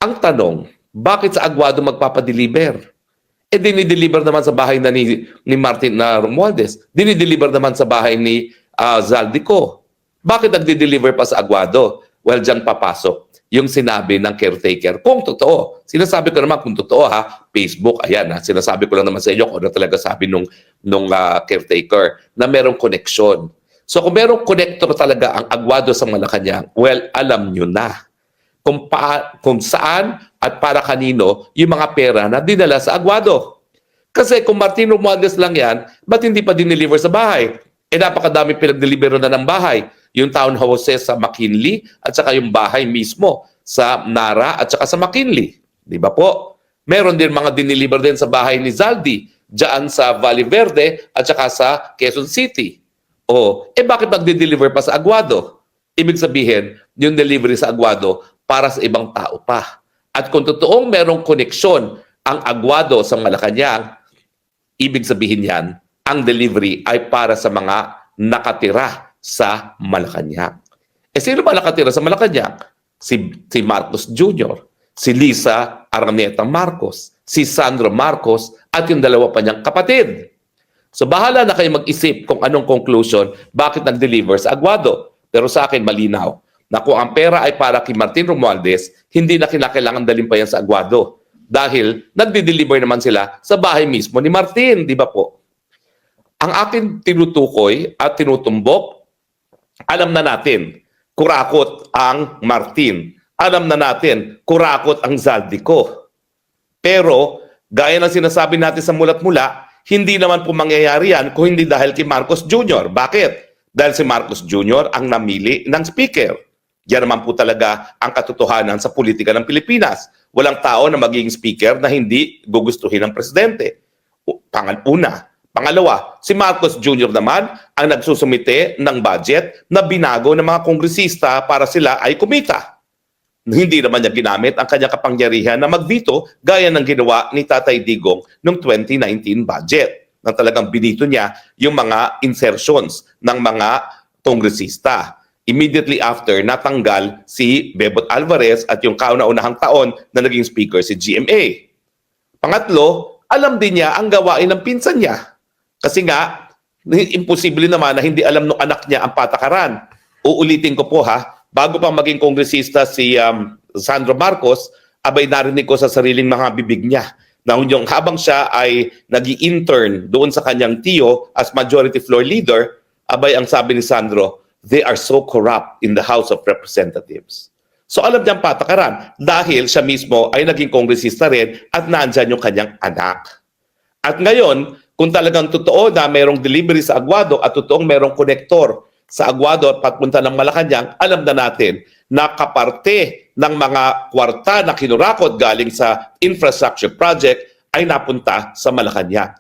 Ang tanong, bakit sa Aguado magpapadeliver? Dinideliver naman sa bahay na ni Martin na Romualdez. Dinideliver naman sa bahay ni Zaldico. Bakit nagdi-deliver pa sa Aguado? Well, dyan papasok yung sinabi ng caretaker. Kung totoo, sinasabi ko naman kung totoo ha, Facebook, ayan ha, sinasabi ko lang naman sa inyo kung ano talaga sabi nung caretaker na merong koneksyon. So kung merong connector talaga ang Aguado sa Malacanang, well, alam nyo na kung saan at para kanino yung mga pera na dinala sa Aguado. Kasi kung Martin Romualdez lang yan, ba't hindi pa dineliver sa bahay? Napakadami pinag-delivero na ng bahay. Yung townhouses sa McKinley at saka yung bahay mismo sa Nara at saka sa McKinley. Di ba po? Meron din mga dineliver din sa bahay ni Zaldi dyan sa Valle Verde at saka sa Quezon City. Bakit nagde-deliver pa sa Aguado? Ibig sabihin, yung delivery sa Aguado para sa ibang tao pa. At kung totoong merong koneksyon ang Aguado sa Malacanang, ibig sabihin yan, ang delivery ay para sa mga nakatira sa Malacanang. Sino ba nakatira sa Malacanang? Si Marcos Jr., si Lisa Araneta Marcos, si Sandro Marcos, at yung dalawa pa niyang kapatid. So bahala na kayo mag-isip kung anong conclusion, bakit nag-deliver sa Aguado. Pero sa akin, malinaw na kung ang pera ay para kay Martin Romualdez, hindi na kinakailangan dalhin pa yan sa Aguado. Dahil nagdi-deliver naman sila sa bahay mismo ni Martin, di ba po? Ang akin tinutukoy at tinutumbok, alam na natin, kurakot ang Martin. Alam na natin, kurakot ang Zaldico. Pero, gaya ng sinasabi natin sa mulat-mula, hindi naman po mangyayari yan kung hindi dahil kay Marcos Jr. Bakit? Dahil si Marcos Jr. ang namili ng speaker. Yan naman po talaga ang katotohanan sa politika ng Pilipinas. Walang tao na magiging speaker na hindi gugustuhin ng presidente. Una. Pangalawa, si Marcos Jr. naman ang nagsusumite ng budget na binago ng mga kongresista para sila ay kumita. Hindi naman niya ginamit ang kanyang kapangyarihan na mag-veto gaya ng ginawa ni Tatay Digong noong 2019 budget na talagang binito niya yung mga insertions ng mga kongresista. Immediately after, natanggal si Bebot Alvarez at yung kauna-unahang taon na naging speaker si GMA. Pangatlo, alam din niya ang gawain ng pinsan niya. Kasi nga, imposible naman na hindi alam ng anak niya ang patakaran. Uulitin ko po ha, bago pa maging kongresista si Sandro Marcos, abay narinig ko sa sariling mga bibig niya na yung habang siya ay nag-i-intern doon sa kanyang tiyo as majority floor leader, abay ang sabi ni Sandro, they are so corrupt in the House of Representatives. So alam niyang patakaran dahil siya mismo ay naging kongresista rin at nandyan yung kanyang anak. At ngayon, kung talagang totoo na mayroong delivery sa Aguado at totoong mayroong konektor sa Aguado at papunta ng Malacanang, alam na natin na kaparte ng mga kwarta na kinurakot galing sa infrastructure project ay napunta sa Malacanang.